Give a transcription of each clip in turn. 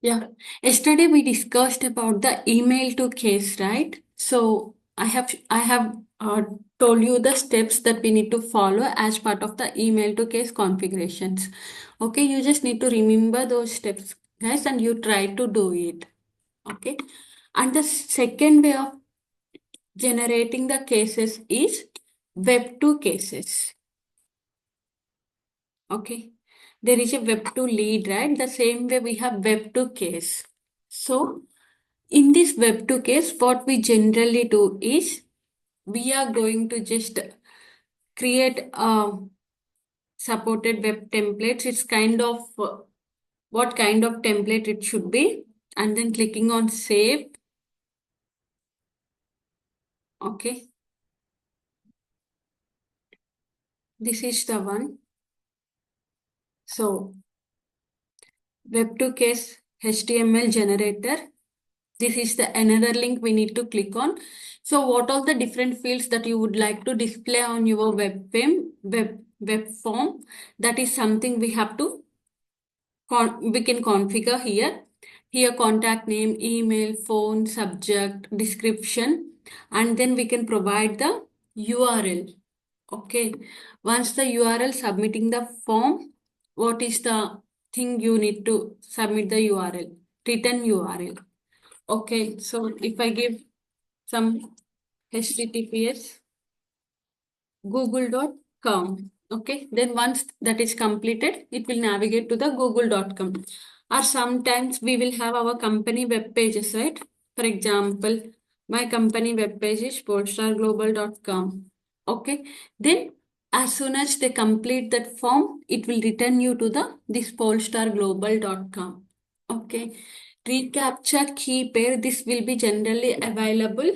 Yeah. Yesterday we discussed about the email to case, right? So I have told you the steps that we need to follow as part of the email to case configurations. Okay, you just need to remember those steps, guys, and you try to do it. Okay. And the second way of generating the cases is web to cases. Okay. There is a web to lead, right? The same way we have web to case. So in this web to case, what we generally do is we are going to just create a supported web templates. It's kind of what kind of template it should be, and then clicking on save. Okay, this is the one. So web to case HTML generator. This is the another link we need to click on. So what are the different fields that you would like to display on your web form? That is something we have to we can configure here. Here contact name, email, phone, subject, description, and then we can provide the URL. Okay. Once the URL submitting the form, what is the thing you need to submit the URL? Return URL. Okay. So if I give some HTTPS google.com. Okay, then once that is completed, it will navigate to the google.com. Or sometimes we will have our company web pages, right? For example, my company web page is polestarglobal.com. Okay, then as soon as they complete that form, it will return you to the this polestarglobal.com. Okay, reCAPTCHA key pair. This will be generally available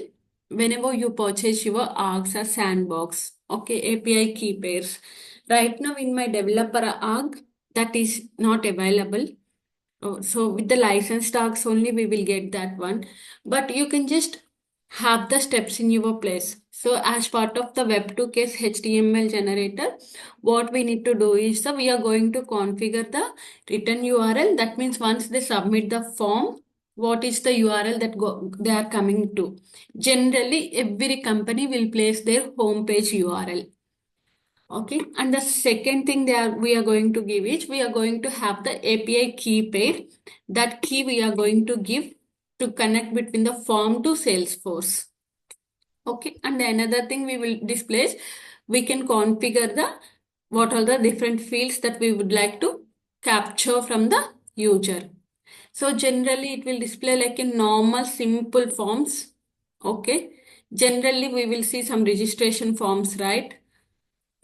whenever you purchase your args or sandbox. Okay, API key pairs. Right now in my developer arg, that is not available. Oh, so with the licensed args only we will get that one. But you can just have the steps in your place. So as part of the web to case HTML generator, what we need to do is we are going to configure the return URL. That means once they submit the form, what is the URL that they are coming to. Generally, every company will place their homepage URL. Okay, and the second thing we are going to give is we are going to have the API key pair. That key we are going to give to connect between the form to Salesforce. Okay, and another thing we will display is we can configure the what are the different fields that we would like to capture from the user. So generally it will display like in normal simple forms. Okay, generally we will see some registration forms, right?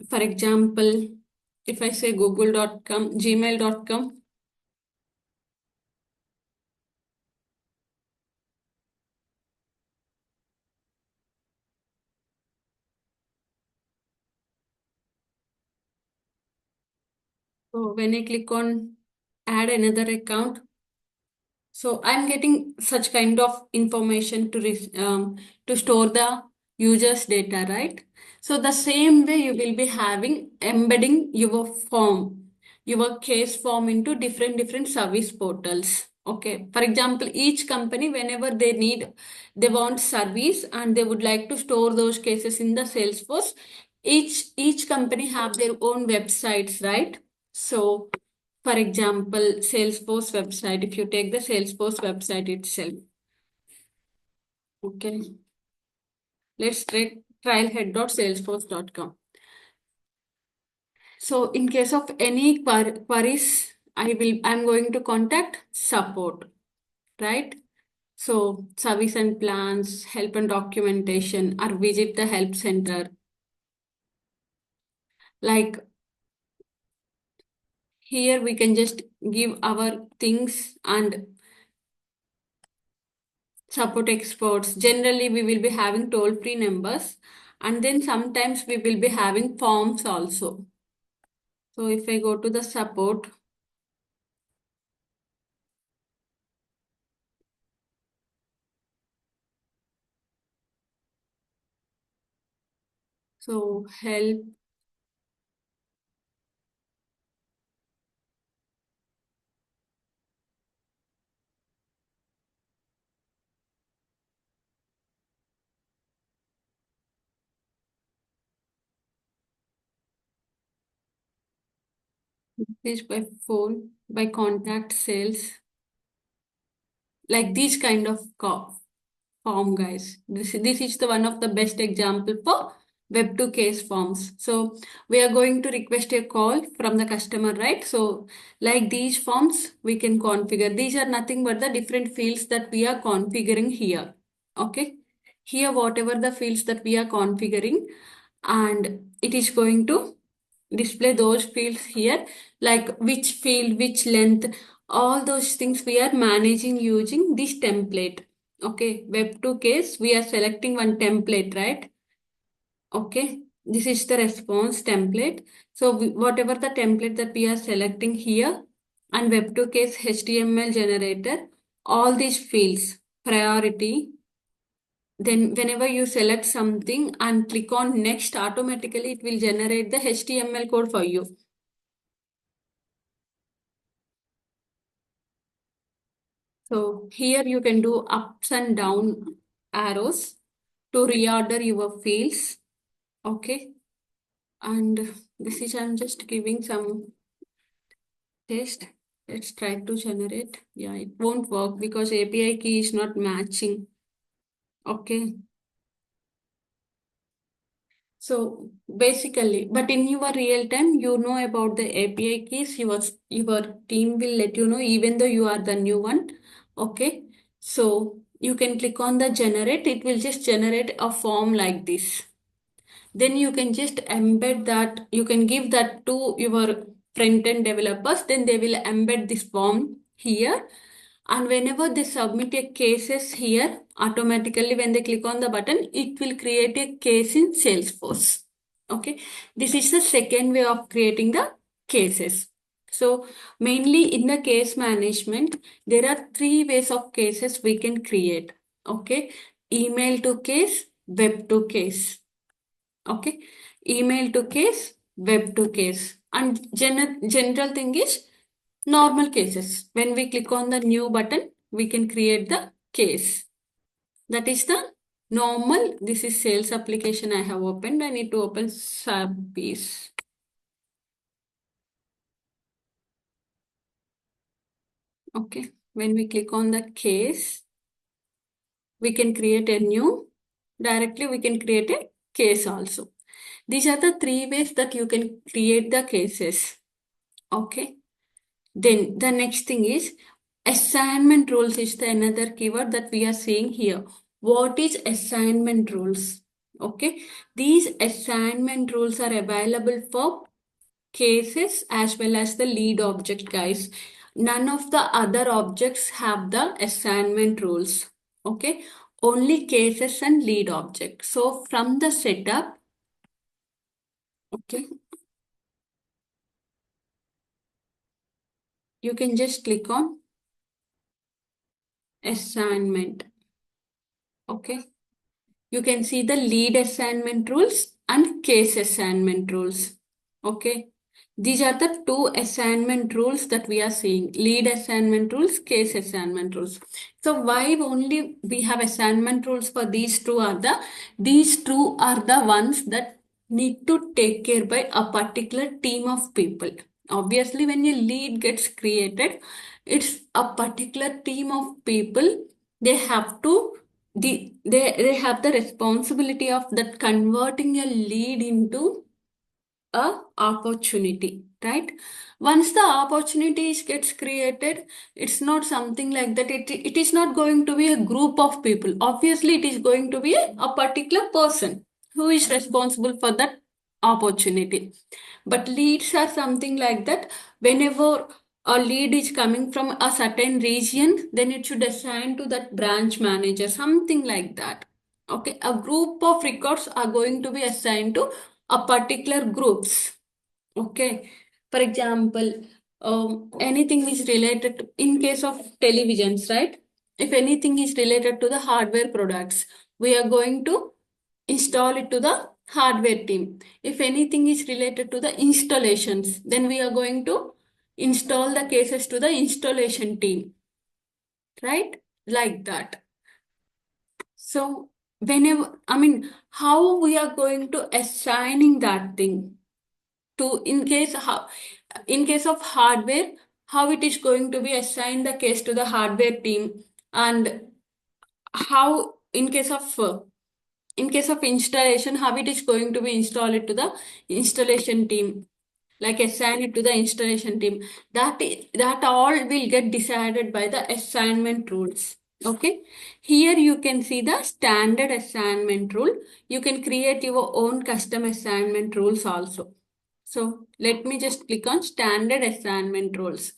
For example, if I say google.com, gmail.com, so when I click on add another account, so I'm getting such kind of information to store the user's data, right? So the same way you will be having embedding your form, your case form into different service portals. Okay. For example, each company, whenever they want service and they would like to store those cases in the Salesforce, each company have their own websites, right? So for example, Salesforce website, if you take the Salesforce website itself, okay, let's take trialhead.salesforce.com. So in case of any queries, I'm going to contact support, right? So service and plans, help and documentation, or visit the help center. Like here we can just give our things and support experts. Generally, we will be having toll-free numbers, and then sometimes we will be having forms also. So if I go to the support, so help, Message by phone, by contact sales, like these kind of form, guys. This is the one of the best example for web to case forms. So we are going to request a call from the customer, right? So like these forms we can configure. These are nothing but the different fields that we are configuring here. Okay. Here whatever the fields that we are configuring, and it is going to display those fields here, like which field, which length, all those things we are managing using this template. Okay, web to case, we are selecting one template, right? Okay, this is the response template. So whatever the template that we are selecting here, and web to case HTML generator, all these fields, priority, then whenever you select something and click on next, automatically it will generate the HTML code for you. So here you can do ups and down arrows to reorder your fields. Okay. And this is, I'm just giving some test. Let's try to generate. Yeah, it won't work because API key is not matching. Okay. So basically, but in your real time, you know about the API keys. Your team will let you know, even though you are the new one. Okay. So you can click on the generate. It will just generate a form like this. Then you can just embed that. You can give that to your front end developers. Then they will embed this form here. And whenever they submit a cases here, automatically when they click on the button, it will create a case in Salesforce. Okay. This is the second way of creating the cases. So mainly in the case management, there are three ways of cases we can create. Okay. Email to case, web to case. Okay. Email to case, web to case. And general thing is normal cases. When we click on the new button, we can create the case. That is the normal. This is sales application I have opened. I need to open Subpiece. Okay. When we click on the case, we can create a new. Directly, we can create a case also. These are the three ways that you can create the cases. Okay. Then the next thing is assignment rules is the another keyword that we are seeing here. What is assignment rules? Okay. These assignment rules are available for cases as well as the lead object, guys. None of the other objects have the assignment rules. Okay. Only cases and lead object. So from the setup, okay, you can just click on assignment. Okay. You can see the lead assignment rules and case assignment rules. Okay. These are the two assignment rules that we are seeing. Lead assignment rules, case assignment rules. So why only we have assignment rules for these two are the ones that need to take care by a particular team of people. Obviously, when a lead gets created, it's a particular team of people. They have to they have the responsibility of that converting a lead into a opportunity, right? Once the opportunity gets created, it's not something like that. It is not going to be a group of people. Obviously, it is going to be a particular person who is responsible for that opportunity. But leads are something like that. Whenever a lead is coming from a certain region, then it should assign to that branch manager, something like that. Okay, a group of records are going to be assigned to a particular groups. Okay, for example, anything is related to, in case of televisions, right? If anything is related to the hardware products, we are going to install it to the hardware team. If anything is related to the installations, then we are going to install the cases to the installation team, right? Like that. So whenever, I mean, how we are going to assigning that thing to, in case how In case of hardware, how it is going to be assigned the case to the hardware team, and how in case of installation, how it is going to be installed to the installation team, like assign it to the installation team. That all will get decided by the assignment rules. Okay, here you can see the standard assignment rule. You can create your own custom assignment rules also. So let me just click on standard assignment rules.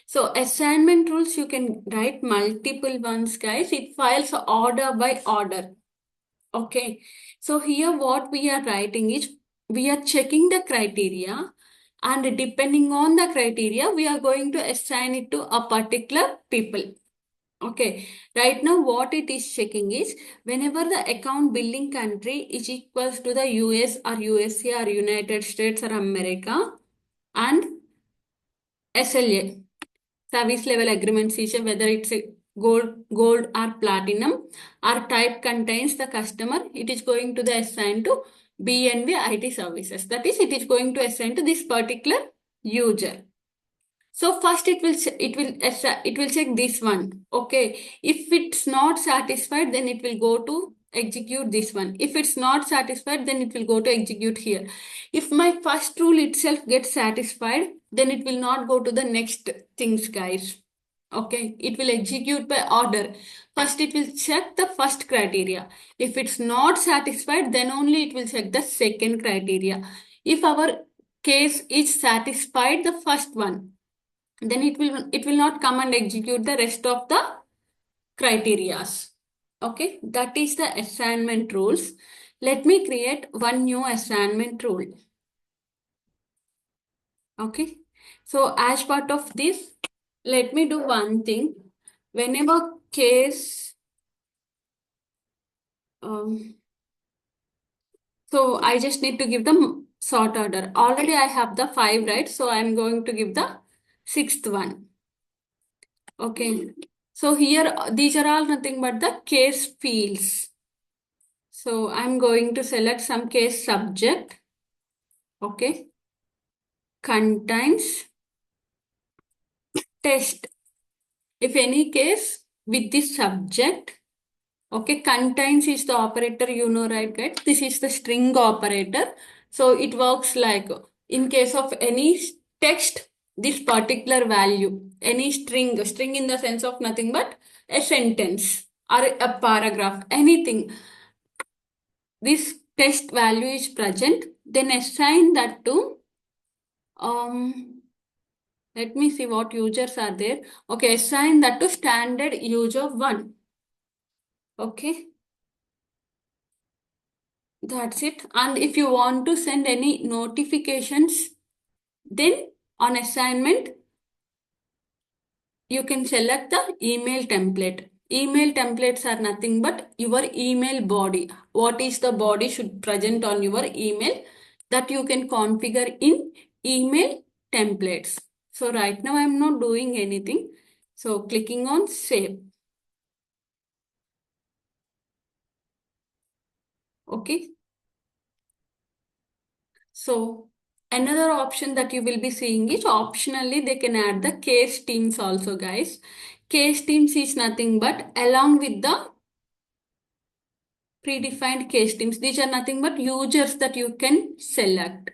So assignment rules, you can write multiple ones, guys. It files order by order. Okay, so here what we are writing is we are checking the criteria, and depending on the criteria, we are going to assign it to a particular people. Okay, right now what it is checking is whenever the account billing country is equals to the US or USA or United States or America, and SLA, service level agreement is whether it's a gold or platinum, or type contains the customer, it is going to the assign to BNB IT services. That is, it is going to assign to this particular user. So first it will check this one. Okay. If it's not satisfied, then it will go to execute this one. If it's not satisfied, then it will go to execute here. If my first rule itself gets satisfied, then it will not go to the next things, guys. Okay. It will execute by order. First, it will check the first criteria. If it's not satisfied, then only it will check the second criteria. If our case is satisfied, the first one, then it will not come and execute the rest of the criterias. Okay, that is the assignment rules. Let me create one new assignment rule. Okay, so as part of this, let me do one thing. Whenever case um, so I just need to give them sort order. Already I have the 5, right? So I'm going to give the 6th one. Okay. So here, these are all nothing but the case fields. So I'm going to select some case subject. Okay. Contains test. If any case with this subject, okay, contains is the operator, you know, right, guys? This is the string operator. So it works like in case of any text, this particular value, any string in the sense of nothing but a sentence or a paragraph, anything, this text value is present, then assign that to, um, let me see what users are there. Okay, assign that to standard user 1. Okay. That's it. And if you want to send any notifications, then on assignment, you can select the email template. Email templates are nothing but your email body. What is the body should present on your email, that you can configure in email templates. So right now I'm not doing anything. So clicking on save. Okay. So another option that you will be seeing is optionally they can add the case teams also, guys. Case teams is nothing but along with the predefined case teams. These are nothing but users that you can select.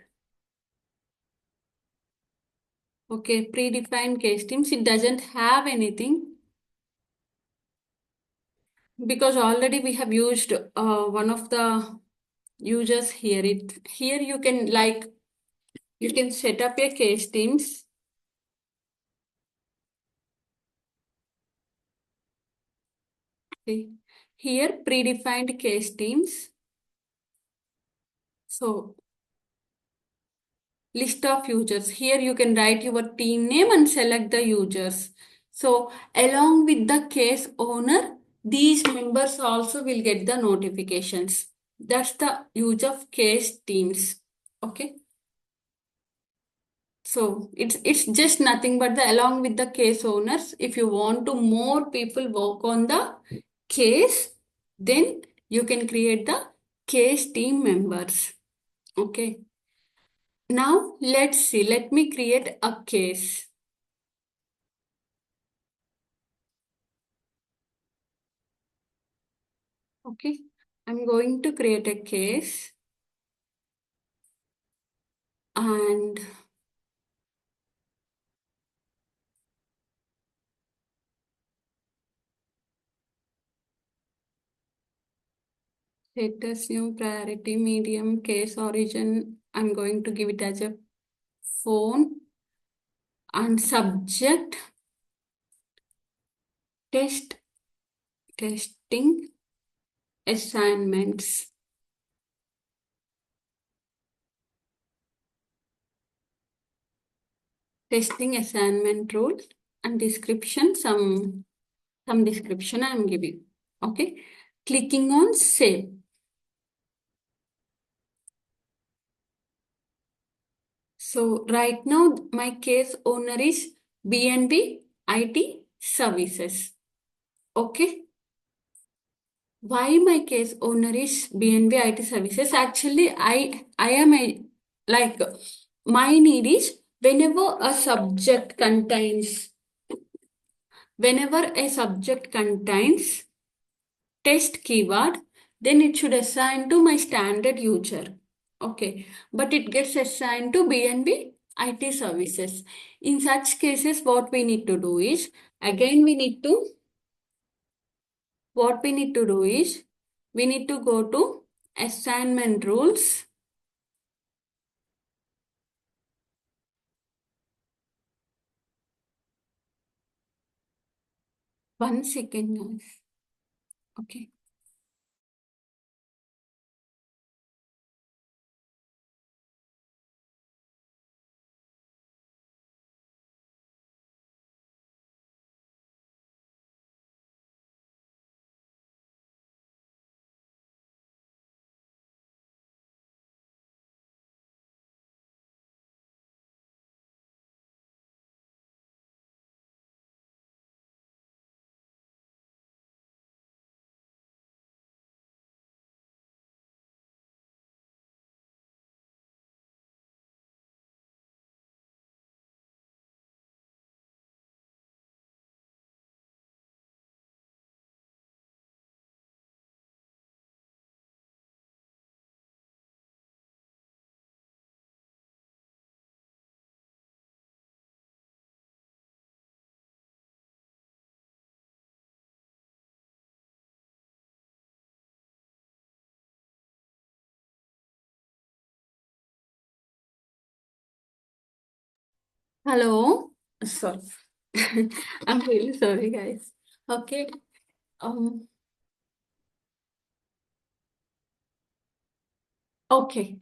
Okay, predefined case teams. It doesn't have anything because already we have used one of the users here. Here you can you can set up your case teams. Okay. Here predefined case teams. So list of users. Here you can write your team name and select the users. So along with the case owner, these members also will get the notifications. That's the use of case teams. Okay. So it's just nothing but the along with the case owners. If you want to more people work on the case, then you can create the case team members. Okay. Now let's see. Let me create a case. Okay. I'm going to create a case and status new priority medium case origin. I'm going to give it as a phone and subject test testing assignments. Testing assignment rules and description, some description I am giving. Okay. Clicking on save. So right now my case owner is BNB IT services. Okay. Why my case owner is BNB IT services? Actually, I am a like my need is whenever a subject contains test keyword, then it should assign to my standard user. Okay, but it gets assigned to BNB IT services. In such cases, what we need to do is again what we need to do is we need to go to assignment rules. One second, guys. Okay. Hello. Sorry. I'm really sorry, guys. Okay. Um, okay.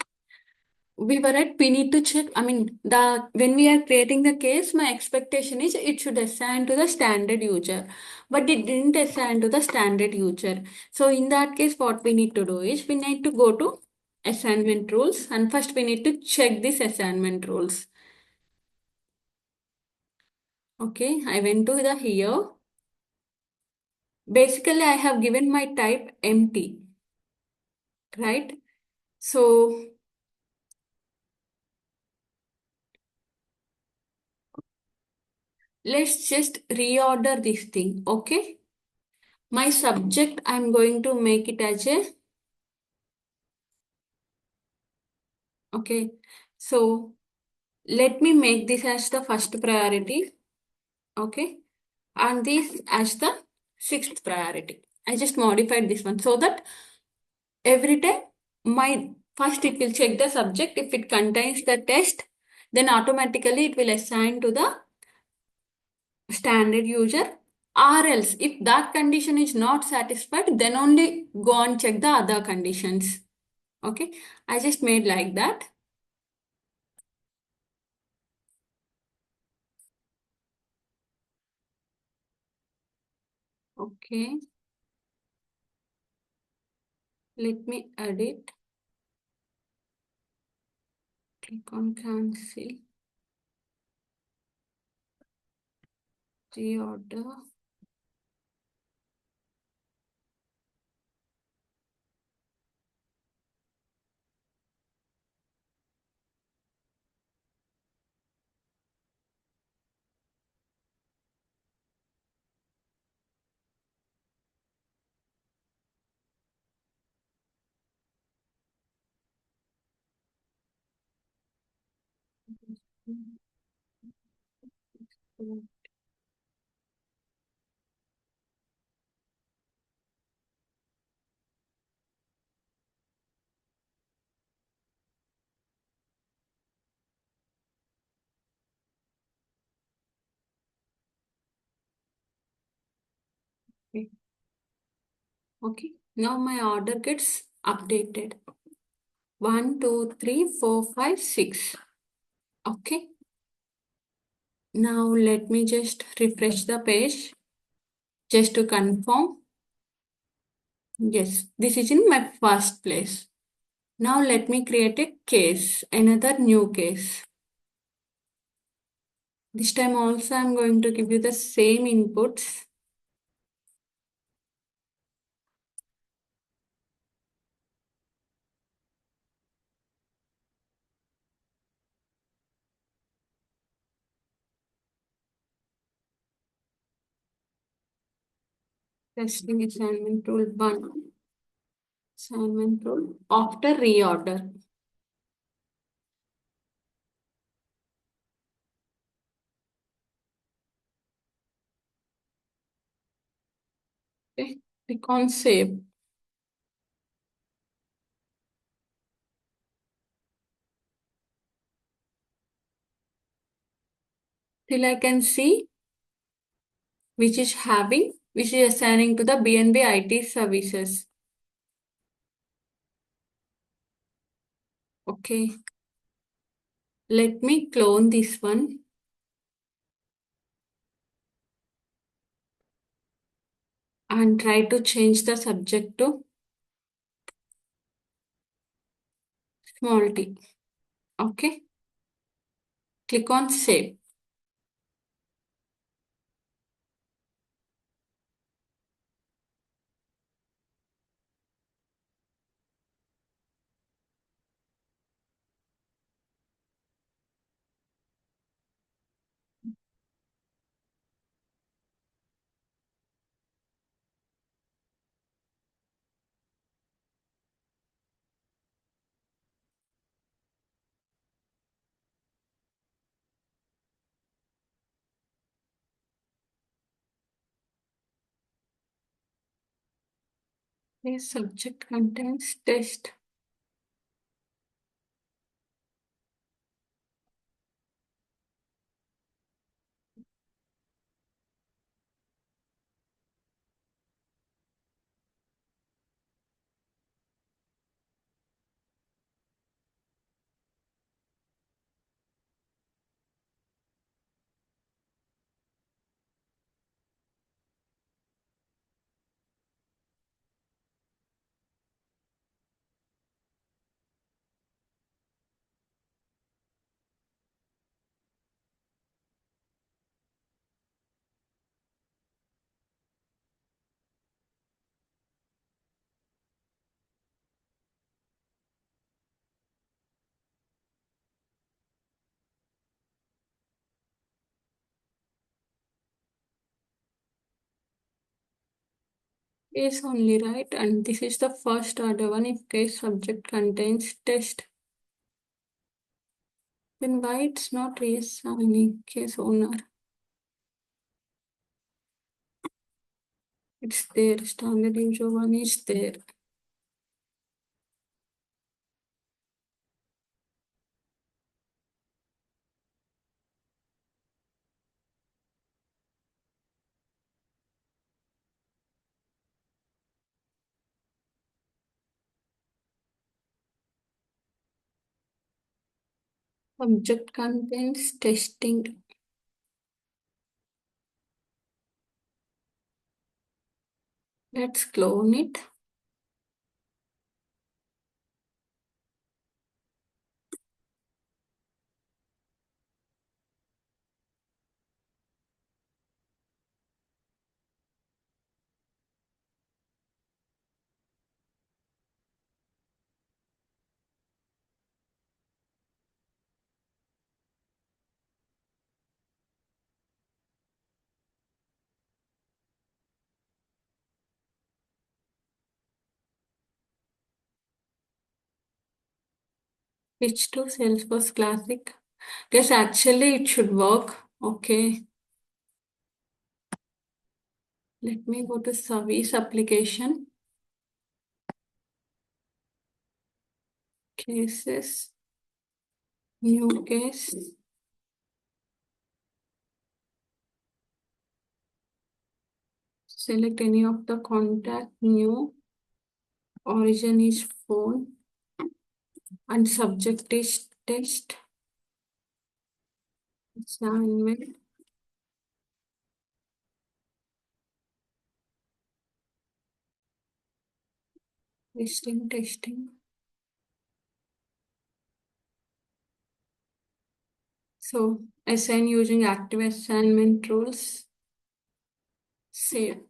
We need to check. I mean, when we are creating the case, my expectation is it should assign to the standard user, but it didn't assign to the standard user. So in that case, what we need to do is we need to go to assignment rules, and first we need to check this assignment rules. Okay, I went to the here. Basically, I have given my type empty, right? So let's just reorder this thing. Okay. My subject, I'm going to make it as a, okay. So let me make this as the first priority. Okay. And this as the sixth priority. I just modified this one so that every time my first it will check the subject. If it contains the test, then automatically it will assign to the standard user, or else if that condition is not satisfied, then only go and check the other conditions. Okay, I just made like that. Okay, let me edit. Click on cancel, reorder. Okay. Okay. Now my order gets updated. 1, 2, 3, 4, 5, 6. Okay. Now let me just refresh the page just to confirm. Yes, this is in my first place. Now let me create a case, another new case. This time also I'm going to give you the same inputs. Testing assignment rule 1. Assignment rule after reorder. Okay, click on save. Till I can see which is assigning to the BNB IT services. Okay, let me clone this one and try to change the subject to small t. Okay, click on save. Okay, subject contains test. Is only right, and this is the first order one if case subject contains test. Then why it's not reassigning case owner? It's there, standard user one is there. Subject contains testing. Let's clone it. Switch to Salesforce Classic. Guess actually it should work. Okay. Let me go to service application. Cases. New case. Select any of the contact. New. Origin is phone. And subject is test. Assignment. Testing. So assign using active assignment rules. Save.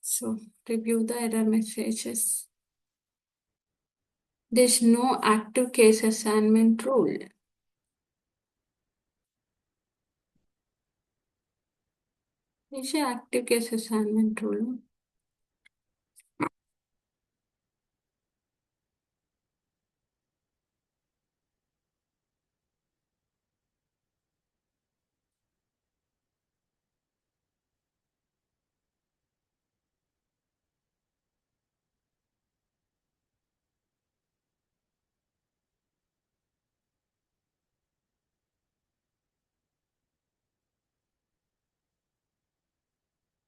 So review the error messages. There's no active case assignment rule. There's an active case assignment rule.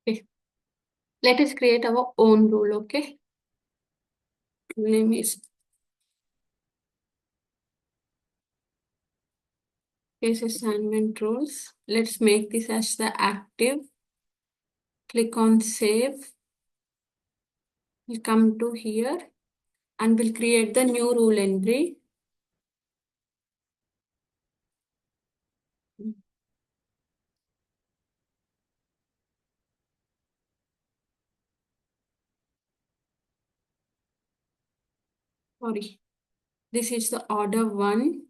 Okay. Let us create our own rule, okay? Name is case assignment rules. Let's make this as the active. Click on save. We'll come to here and we'll create the new rule entry. Sorry. This is the order one.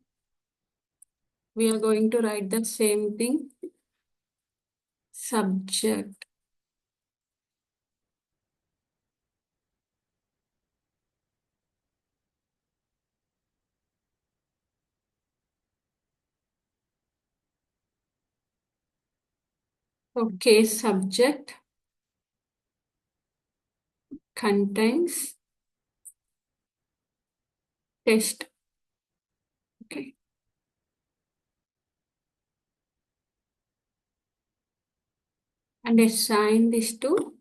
We are going to write the same thing. Subject. Okay, subject contains test. Okay. And assign this to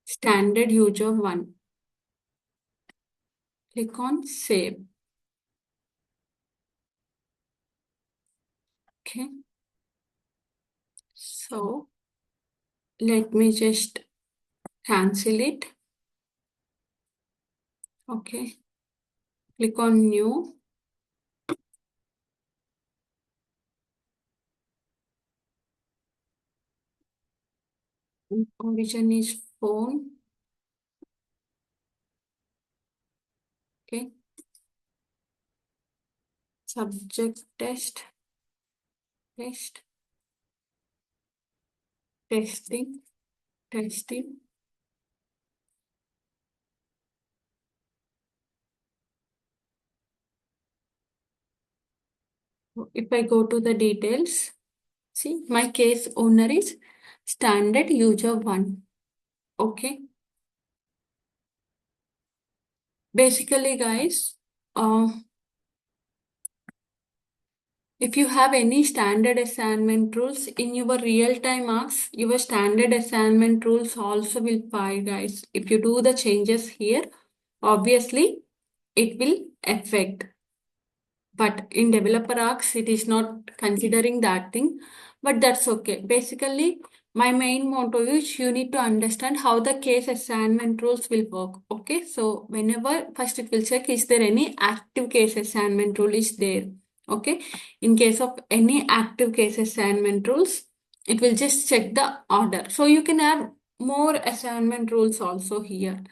standard user one. Click on save. Okay. So let me just cancel it. Okay. Click on new. Origin is phone. Okay. Subject test. Test. Testing. If I go to the details, see my case owner is standard user one. Okay. Basically, guys, if you have any standard assignment rules in your real-time apps, your standard assignment rules also will apply, guys. If you do the changes here, obviously it will affect. But in developer arcs, it is not considering that thing, but that's okay. Basically, my main motto is you need to understand how the case assignment rules will work. Okay, so whenever first it will check is there any active case assignment rule is there. Okay, in case of any active case assignment rules, it will just check the order. So you can add more assignment rules also here.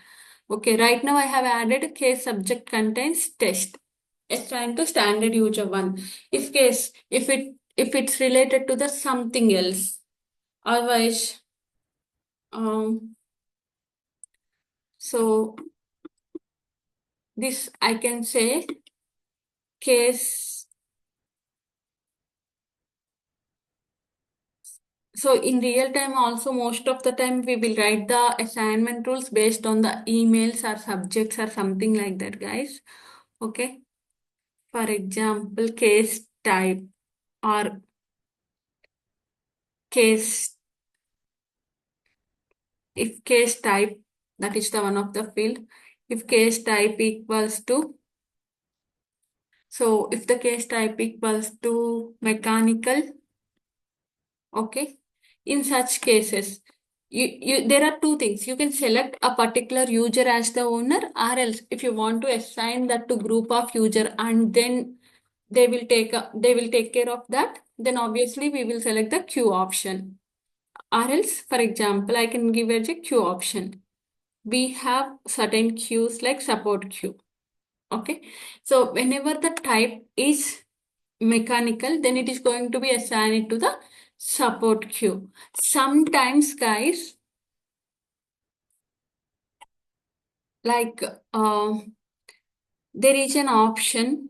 Okay, right now I have added case subject contains test. Assign to standard user one. If it's related to the something else. Otherwise, um, so this I can say case. So in real time also, most of the time we will write the assignment rules based on the emails or subjects or something like that, guys. Okay. For example, case type or case, if case type, that is the one of the field. If case type equals to, so if the case type equals to mechanical, okay. In such cases, there are two things. You can select a particular user as the owner, or else if you want to assign that to group of user and then they will take care of that, then obviously we will select the queue option. Or else, for example, I can give as a queue option. We have certain queues like support queue. Okay. So whenever the type is mechanical, then it is going to be assigned to the support queue. Sometimes, guys, like there is an option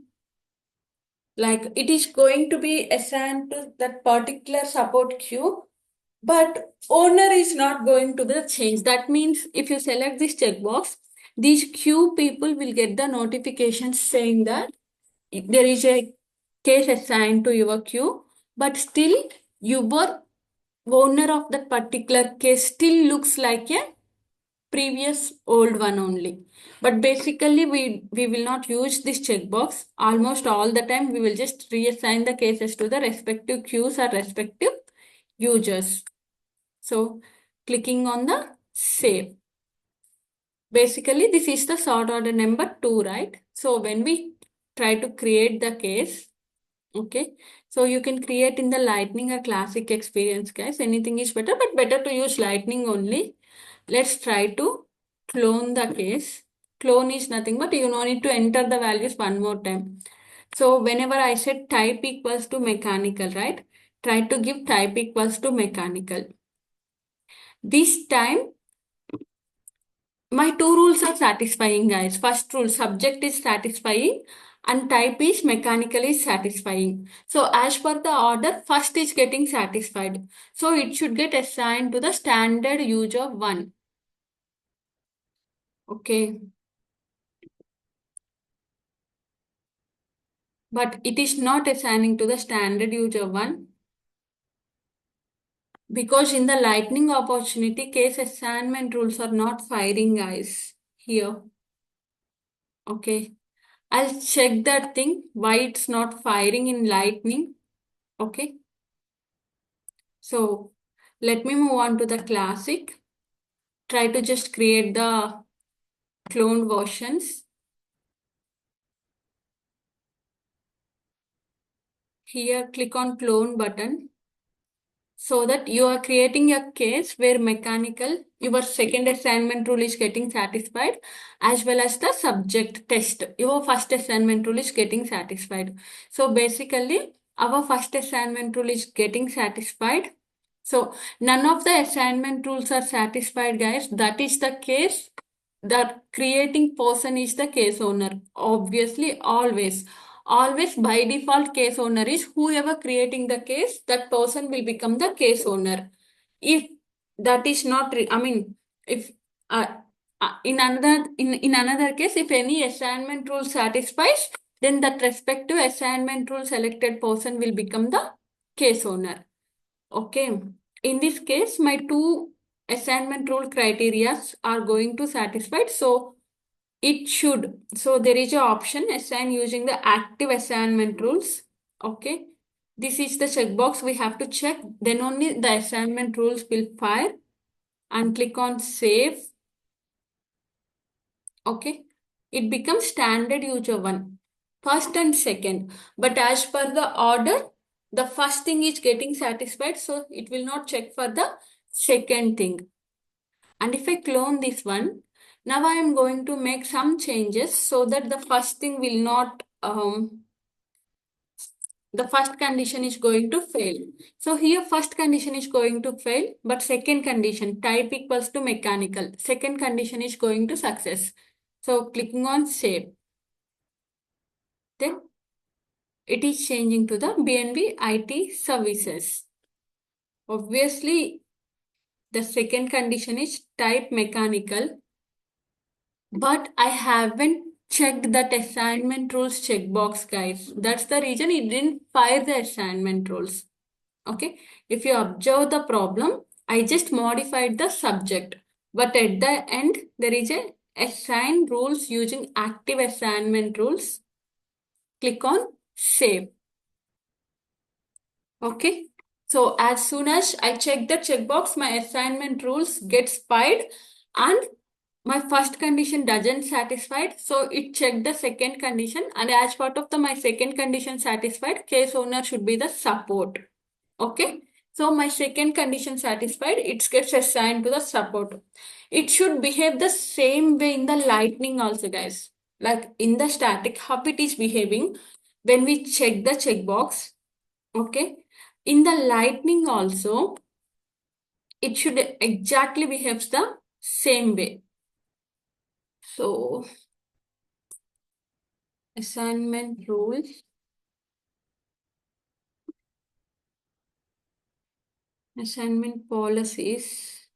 like it is going to be assigned to that particular support queue, but owner is not going to be the change. That means if you select this checkbox, these queue people will get the notification saying that there is a case assigned to your queue, but still your owner of that particular case still looks like a previous old one only. But basically, we will not use this checkbox. Almost all the time, we will just reassign the cases to the respective queues or respective users. So, clicking on the save. Basically, this is the sort order number 2, right? So, when we try to create the case, okay, so you can create in the Lightning or Classic experience, guys. Anything is better, but better to use Lightning only. Let's try to clone the case. Clone is nothing but you no need to enter the values one more time. So whenever I said type equals to mechanical, right? Try to give type equals to mechanical. This time my two rules are satisfying, guys. First rule, subject is satisfying and type is mechanical is satisfying. So as per the order, first is getting satisfied. So it should get assigned to the standard user 1. Okay. But it is not assigning to the standard user 1 because in the lightning opportunity case assignment rules are not firing, guys, here. Okay. I'll check that thing why it's not firing in lightning. Okay. So let me move on to the classic. Try to just create the cloned versions. Here, click on clone button so that you are creating a case where mechanical, your second assignment rule is getting satisfied as well as the subject test. Your first assignment rule is getting satisfied. So basically, our first assignment rule is getting satisfied. So none of the assignment rules are satisfied, guys. That is the case. The creating person is the case owner. Obviously, always by default case owner is whoever creating the case, that person will become the case owner. If that is not, I mean, if in another case, if any assignment rule satisfies, then that respective assignment rule selected person will become the case owner. Okay. In this case, my two assignment rule criteria are going to satisfied. So it should. So there is an option assign using the active assignment rules. Okay. This is the checkbox we have to check. Then only the assignment rules will fire and click on save. Okay. It becomes standard user 1, first and second. But as per the order, the first thing is getting satisfied. So it will not check for the second thing. And if I clone this one, now I am going to make some changes so that the first thing will not, the first condition is going to fail. So here first condition is going to fail, but second condition type equals to mechanical. Second condition is going to success. So clicking on save. Then it is changing to the BNB IT services. Obviously, the second condition is type mechanical, but I haven't checked that assignment rules checkbox, guys. That's the reason it didn't fire the assignment rules. Okay, if you observe the problem, I just modified the subject, but at the end there is a assign rules using active assignment rules. Click on save. Okay, so as soon as I check the checkbox, my assignment rules gets fired, and my first condition doesn't satisfied, so it checked the second condition, and as part of the my second condition satisfied, case owner should be the support. Okay, so my second condition satisfied, it gets assigned to the support. It should behave the same way in the lightning also, guys. Like in the static, how it is behaving when we check the checkbox. Okay, in the lightning also, it should exactly behaves the same way. So assignment rules, assignment policies,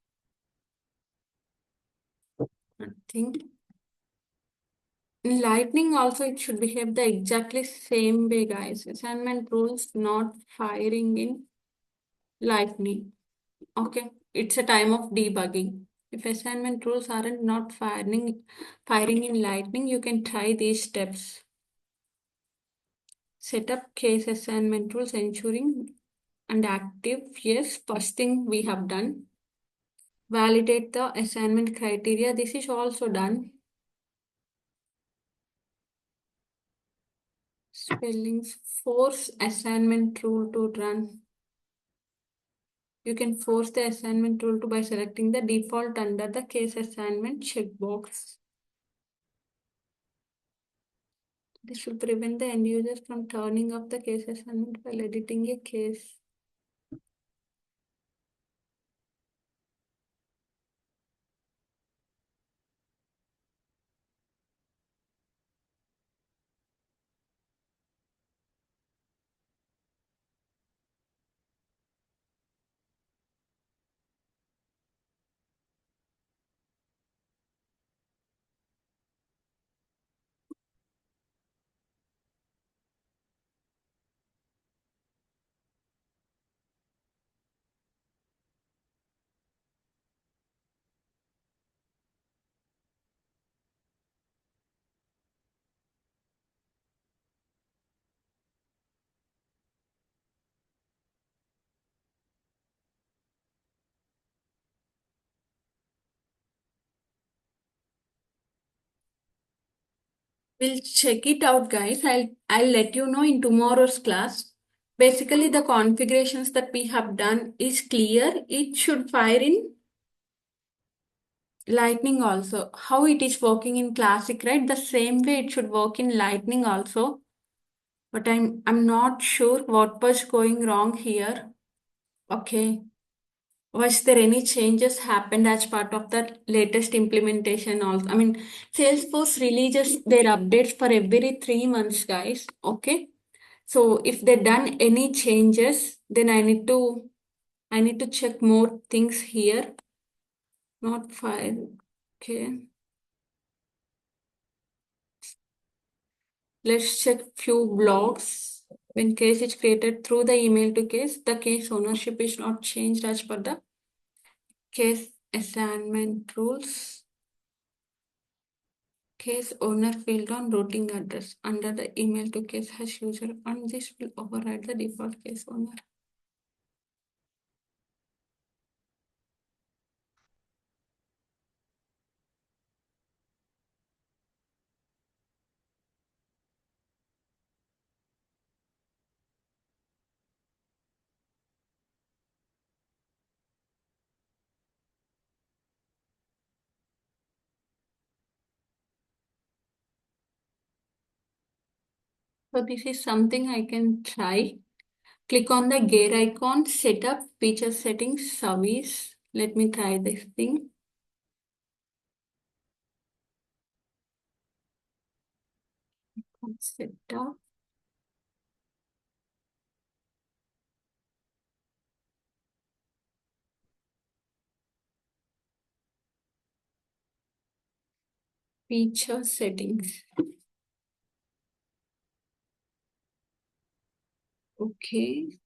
nothing. In lightning also it should behave the exactly same way, guys. Assignment rules not firing in lightning. Okay, it's a time of debugging. If assignment rules aren't not firing in lightning, you can try these steps. Set up case assignment rules ensuring and active. Yes, first thing we have done. Validate the assignment criteria. This is also done. Spellings. Force assignment rule to run. You can force the assignment rule to by selecting the default under the case assignment checkbox. This will prevent the end users from turning off the case assignment while editing a case. We'll check it out, guys. I'll let you know in tomorrow's class. Basically, the configurations that we have done is clear. It should fire in lightning also. How it is working in classic, right? The same way it should work in lightning also. But I'm not sure what was going wrong here. Okay. Was there any changes happened as part of the latest implementation also? I mean, Salesforce releases their updates for every 3 months, guys. Okay. So if they done any changes, then I need to check more things here. Not file. Okay. Let's check few blocks. When case is created through the email to case, the case ownership is not changed as per the case assignment rules. Case owner field on routing address under the email to case hash user, and this will override the default case owner. So this is something I can try. Click on the gear icon, setup, feature settings, service. Let me try this thing. Setup. Feature settings. Okay.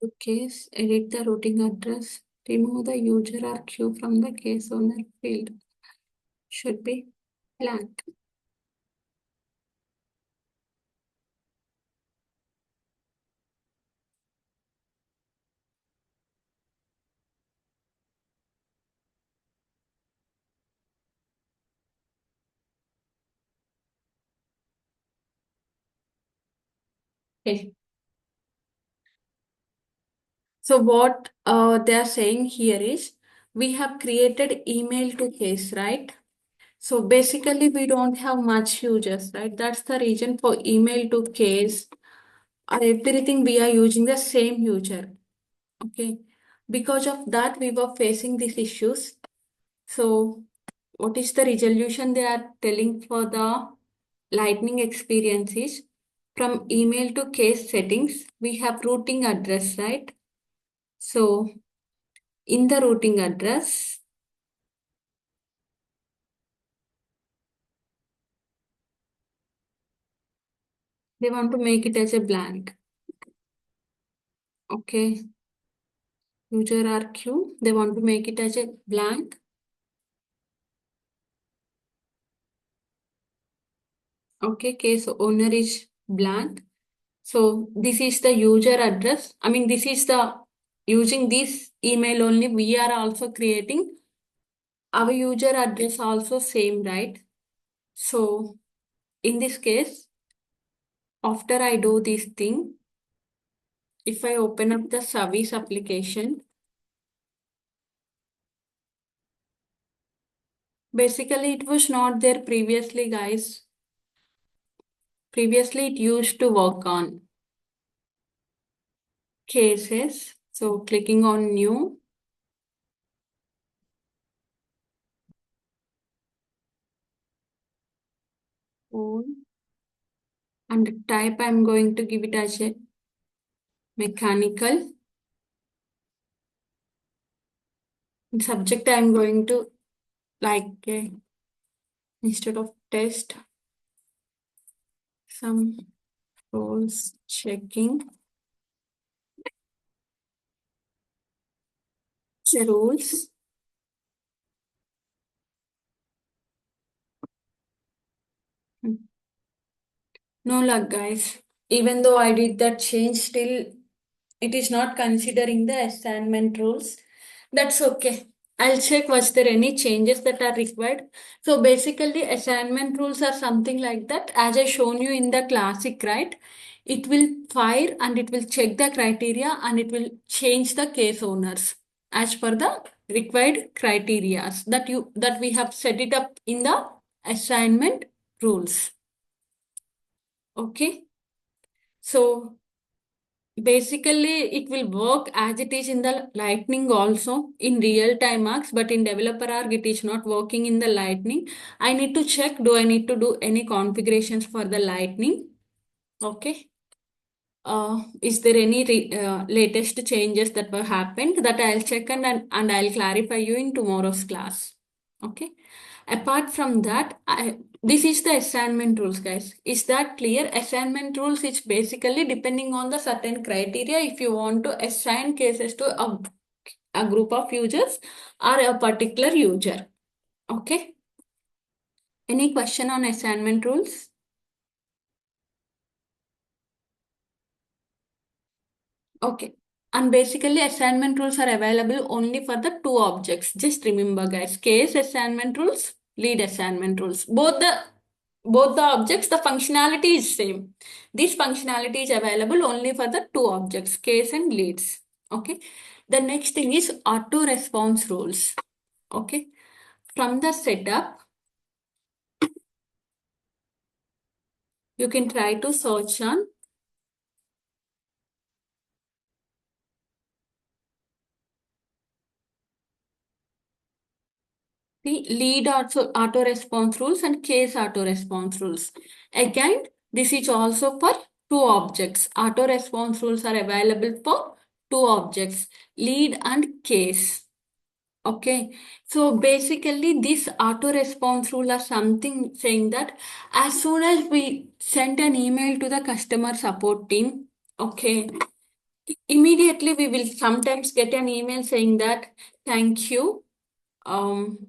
The case, edit the routing address, remove the user or queue from the case owner field. Should be blank. Okay. So what they are saying here is we have created email to case, right? So basically we don't have much users, right? That's the reason for email to case or everything we are using the same user. Okay. Because of that, we were facing these issues. So what is the resolution they are telling for the lightning experiences? From email to case settings, we have routing address, right? So in the routing address, they want to make it as a blank. Okay. User RQ, they want to make it as a blank. Okay. Case owner is blank. So this is the user address. I mean, this is the using this email only. We are also creating our user address also same, right? So in this case, after I do this thing, if I open up the service application, basically it was not there previously, guys. Previously it used to work on cases. So clicking on new, phone, and type I'm going to give it as a mechanical. In subject I'm going to like instead of test, some rules checking the rules. No luck, guys. Even though I did that change, still it is not considering the assignment rules. That's okay. I'll check was there any changes that are required. So basically, assignment rules are something like that. As I shown you in the classic, right? It will fire and it will check the criteria and it will change the case owners as per the required criteria that we have set it up in the assignment rules. Okay. So basically, it will work as it is in the Lightning also in real time marks, but in developer arc, it is not working in the Lightning. I need to check, do I need to do any configurations for the Lightning? Okay. Is there any latest changes that were happened that I'll check and I'll clarify you in tomorrow's class. Okay. Apart from that, this is the assignment rules, guys. Is that clear? Assignment rules is basically depending on the certain criteria if you want to assign cases to a group of users or a particular user. Okay. Any question on assignment rules? Okay. And basically, assignment rules are available only for the two objects. Just remember, guys, case assignment rules, lead assignment rules. Both the objects, the functionality is same. This functionality is available only for the two objects, case and leads. Okay. The next thing is auto response rules. Okay. From the setup, you can try to search on the lead auto response rules and case auto response rules. Again, this is also for two objects. Auto response rules are available for two objects, lead and case. Okay, so basically, this auto response rule are something saying that as soon as we send an email to the customer support team, okay, immediately we will sometimes get an email saying that thank you. Um,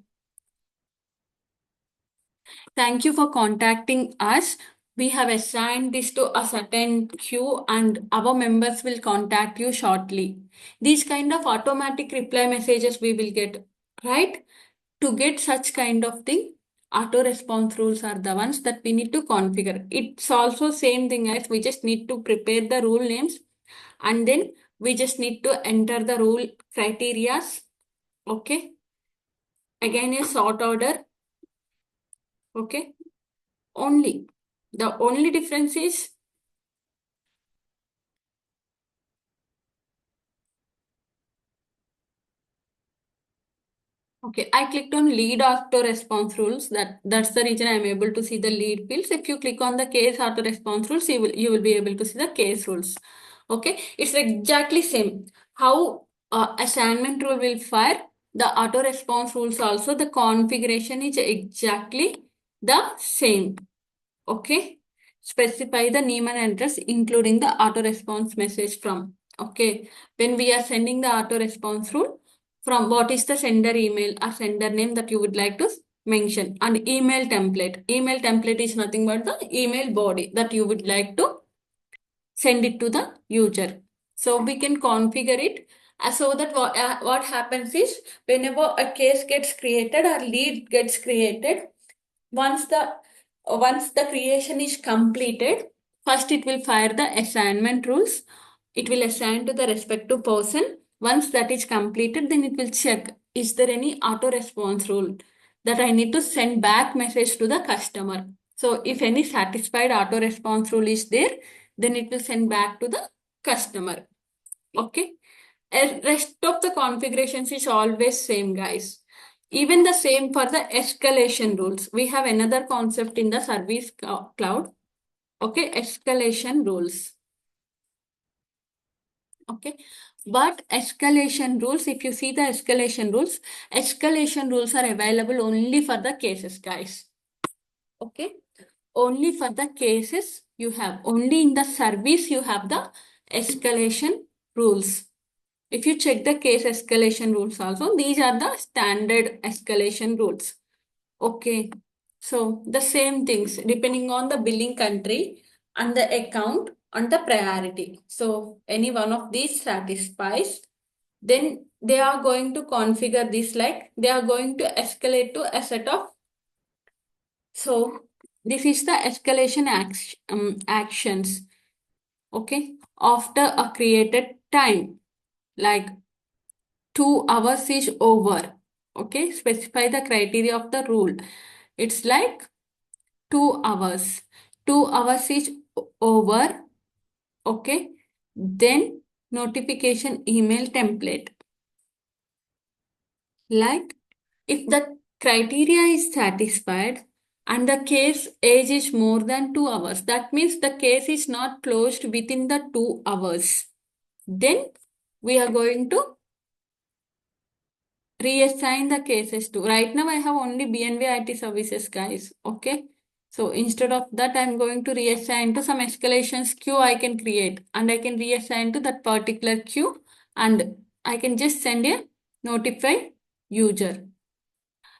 Thank you for contacting us. We have assigned this to a certain queue and our members will contact you shortly. These kind of automatic reply messages we will get, right? To get such kind of thing, auto response rules are the ones that we need to configure. It's also same thing as we just need to prepare the rule names and then we just need to enter the rule criterias. Okay. Again, a sort order. Okay. Only. The only difference is, okay, I clicked on lead auto response rules. That's the reason I'm able to see the lead fields. If you click on the case auto response rules, you will be able to see the case rules. Okay, it's exactly same. How assignment rule will fire, the auto response rules also, the configuration is exactly the same. Okay. Specify the name and address, including the auto response message from. Okay. When we are sending the auto response rule, from what is the sender email or sender name that you would like to mention, and email template. Email template is nothing but the email body that you would like to send it to the user. So we can configure it so that what happens is whenever a case gets created or lead gets created, once the creation is completed, first it will fire the assignment rules. It will assign to the respective person. Once that is completed, then it will check is there any auto response rule that I need to send back message to the customer. So if any satisfied auto response rule is there, then it will send back to the customer. Okay. Rest of the configurations is always same, guys. Even the same for the escalation rules. We have another concept in the service cloud. Okay, escalation rules. Okay, but escalation rules, if you see the escalation rules are available only for the cases, guys. Okay, only for the cases you have. Only in the service you have the escalation rules. If you check the case escalation rules also, these are the standard escalation rules. Okay. So the same things depending on the billing country and the account and the priority. So any one of these satisfies, then they are going to configure this like they are going to escalate to a set of. So this is the escalation actions. Okay. After a created time, like 2 hours is over. Okay, specify the criteria of the rule. It's like 2 hours. 2 hours is over. Okay, then notification email template. Like if the criteria is satisfied and the case age is more than 2 hours, that means the case is not closed within the 2 hours. Then we are going to reassign the cases to. Right now, I have only BNB IT services, guys. Okay. So instead of that, I'm going to reassign to some escalations queue I can create and I can reassign to that particular queue and I can just send a notify user.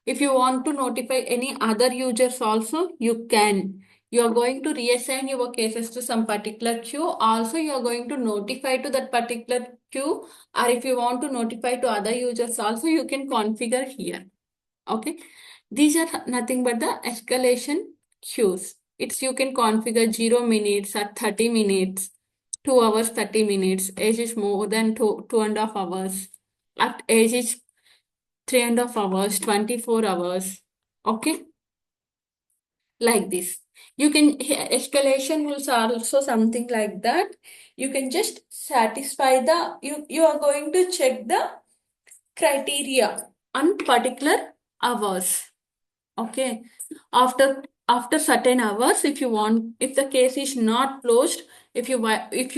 If you want to notify any other users also, you can. You are going to reassign your cases to some particular queue. Also, you are going to notify to that particular queue. Or if you want to notify to other users also, you can configure here. Okay. These are nothing but the escalation queues. It's you can configure 0 minutes or 30 minutes, 2 hours, 30 minutes. Age is more than 2.5 hours. At age is 3.5 hours, 24 hours. Okay, like this. You can, escalation rules are also something like that. You can just satisfy you are going to check the criteria on particular hours. Okay. After certain hours, if you want, if the case is not closed, if you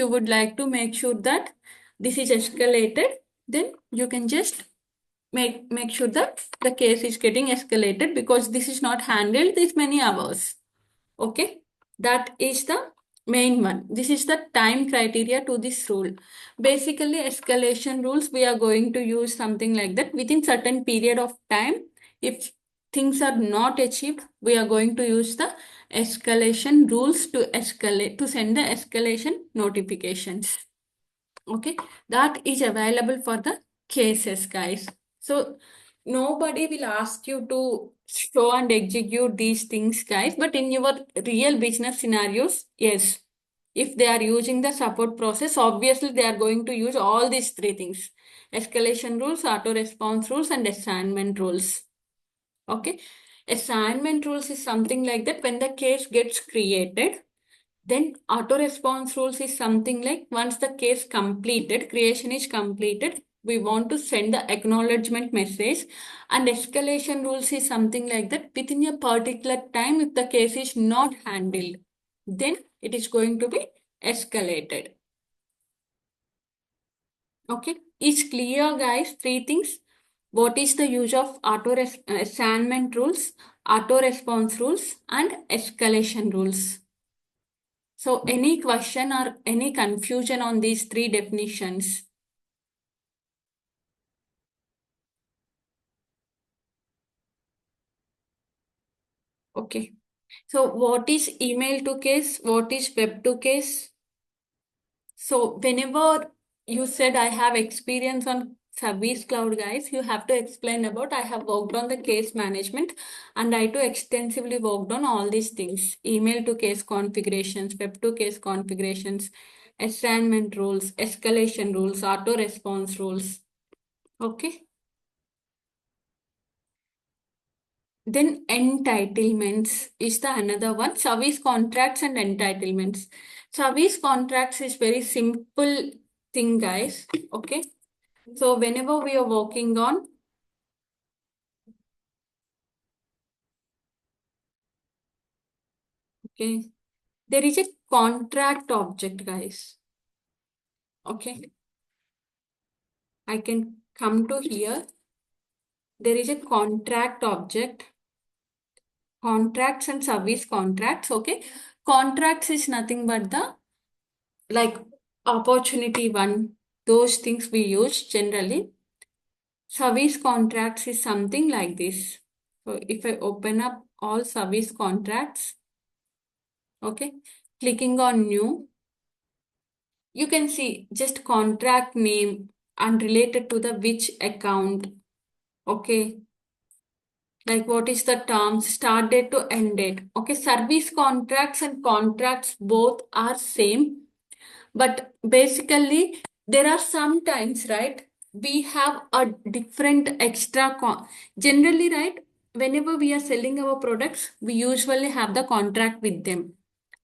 would like to make sure that this is escalated, then you can just make sure that the case is getting escalated because this is not handled this many hours. Okay, that is the main one. This is the time criteria to this rule. Basically, escalation rules, we are going to use something like that within certain period of time. If things are not achieved, we are going to use the escalation rules to escalate, to send the escalation notifications. Okay, that is available for the cases, guys. So nobody will ask you to show and execute these things, guys, but in your real business scenarios, yes, if they are using the support process, obviously they are going to use all these three things: escalation rules, auto response rules, and assignment rules. Okay, assignment rules is something like that when the case gets created, then auto response rules is something like once the case completed, creation is completed, we want to send the acknowledgement message. And escalation rules is something like that within a particular time, if the case is not handled, then it is going to be escalated. Okay, it's clear, guys. Three things. What is the use of assignment rules, auto response rules, and escalation rules? So, any question or any confusion on these three definitions? Okay. So, what is email to case? What is web to case? So, whenever you said I have experience on Service Cloud, guys, you have to explain about I have worked on the case management and I too extensively worked on all these things: email to case configurations, web to case configurations, assignment rules, escalation rules, auto response rules. Okay. Then entitlements is the another one. Service contracts and entitlements. Service contracts is very simple thing, guys. Okay. So whenever we are working on, okay, there is a contract object, guys. Okay. I can come to here. There is a contract object, contracts and service contracts. Okay. Contracts is nothing but the like opportunity one, those things we use generally. Service contracts is something like this. So if I open up all service contracts, okay, clicking on new, you can see just contract name and related to the which account, okay, like what is the term, start date to end date. Okay, service contracts and contracts both are same. But basically, there are some times, right? We have a different extra generally, right? Whenever we are selling our products, we usually have the contract with them.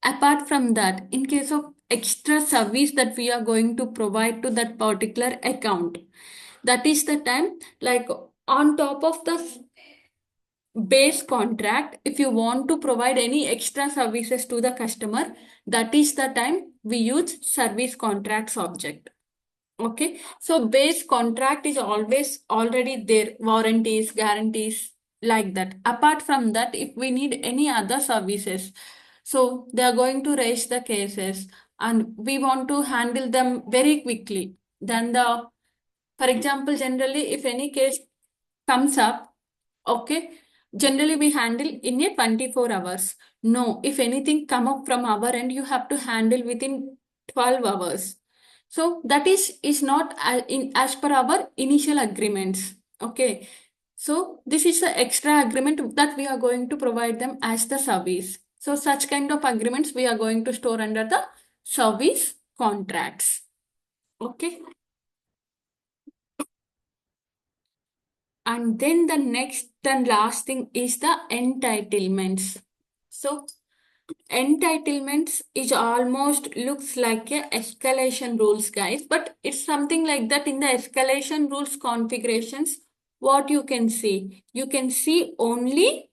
Apart from that, in case of extra service that we are going to provide to that particular account, that is the time, like on top of the base contract, if you want to provide any extra services to the customer, that is the time we use service contracts object. Okay, so base contract is always already there, warranties, guarantees, like that. Apart from that, if we need any other services, so they are going to raise the cases and we want to handle them very quickly. Then for example, generally, if any case comes up, okay, generally we handle in a 24 hours. No, if anything come up from our end, you have to handle within 12 hours. So that is not in as per our initial agreements. Okay. So this is the extra agreement that we are going to provide them as the service. So such kind of agreements we are going to store under the service contracts. Okay. And then the next and last thing is the entitlements. So entitlements is almost looks like a escalation rules, guys, but it's something like that in the escalation rules configurations. what you can see? You can see only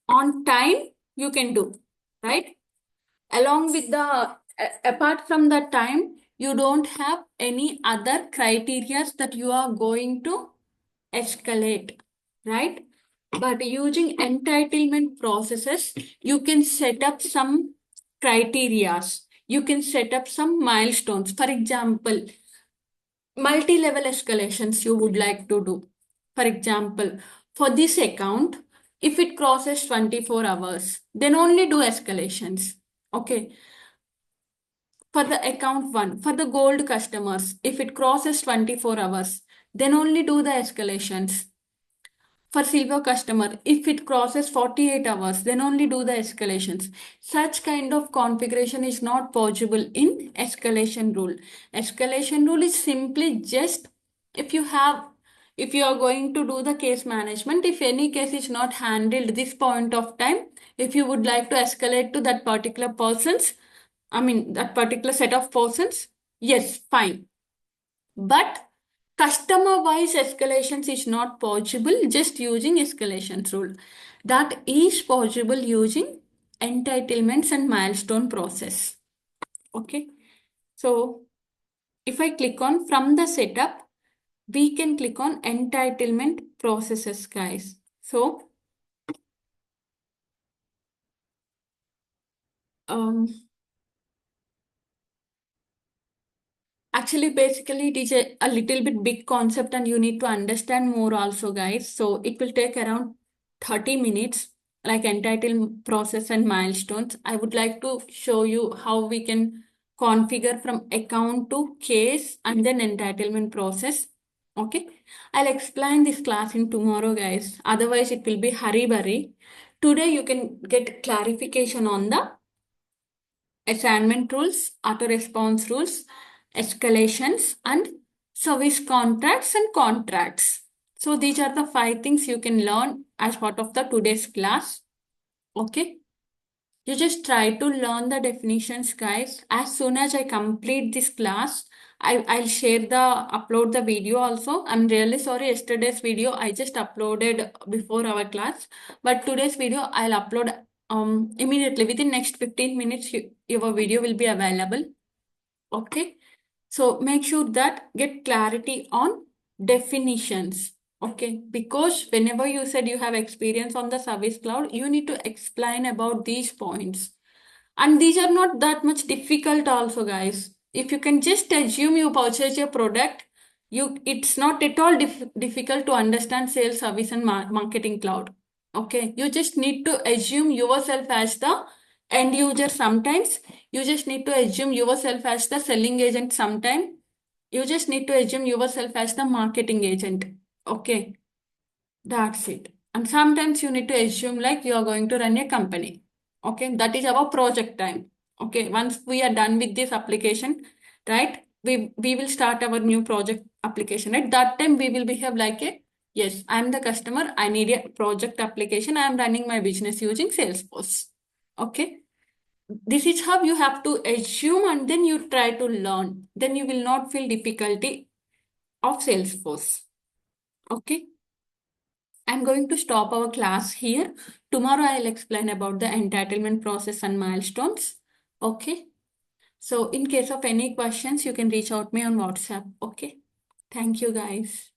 on time you can do, right? Along with the, apart from the time, you don't have any other criteria that you are going to escalate, right? But using entitlement processes, you can set up some criterias. You can set up some milestones. For example, multi-level escalations you would like to do. For example, for this account, if it crosses 24 hours, then only do escalations. Okay. For the account one, for the gold customers, if it crosses 24 hours, then only do the escalations. For silver customer, if it crosses 48 hours, then only do the escalations. Such kind of configuration is not possible in escalation rule. Escalation rule is simply just if you have, if you are going to do the case management, if any case is not handled this point of time, if you would like to escalate to that particular persons, I mean that particular set of persons, yes, fine. But customer wise escalations is not possible just using escalations rule. That is possible using entitlements and milestone process. Okay. So if I click on from the setup, we can click on entitlement processes, guys. So um, actually, basically, it is a little bit big concept and you need to understand more also, guys. So it will take around 30 minutes, like entitled process and milestones. I would like to show you how we can configure from account to case and then entitlement process. Okay. I'll explain this class in tomorrow, guys. Otherwise, it will be hurry burry. Today, you can get clarification on the assignment rules, auto response rules, escalations, and service contracts and contracts. So these are the 5 things you can learn as part of the today's class. Okay. You just try to learn the definitions, guys. As soon as I complete this class, I'll share upload the video also. I'm really sorry, yesterday's video I just uploaded before our class. But today's video I'll upload immediately. Within next 15 minutes, your video will be available. Okay. So make sure that get clarity on definitions. Okay. Because whenever you said you have experience on the service cloud, you need to explain about these points. And these are not that much difficult also, guys. If you can just assume you purchase a product, it's not at all difficult to understand sales, service, and marketing cloud. Okay. You just need to assume yourself as the end user sometimes. You just need to assume yourself as the selling agent sometime. You just need to assume yourself as the marketing agent. Okay. That's it. And sometimes you need to assume like you are going to run a company. Okay. That is our project time. Okay. Once we are done with this application, right? We will start our new project application. At that time, we will behave like a, yes, I'm the customer. I need a project application. I am running my business using Salesforce. Okay. This is how you have to assume and then you try to learn. Then you will not feel difficulty of Salesforce. Okay. I'm going to stop our class here. Tomorrow I'll explain about the entitlement process and milestones. Okay. So in case of any questions, you can reach out me on WhatsApp. Okay. Thank you, guys.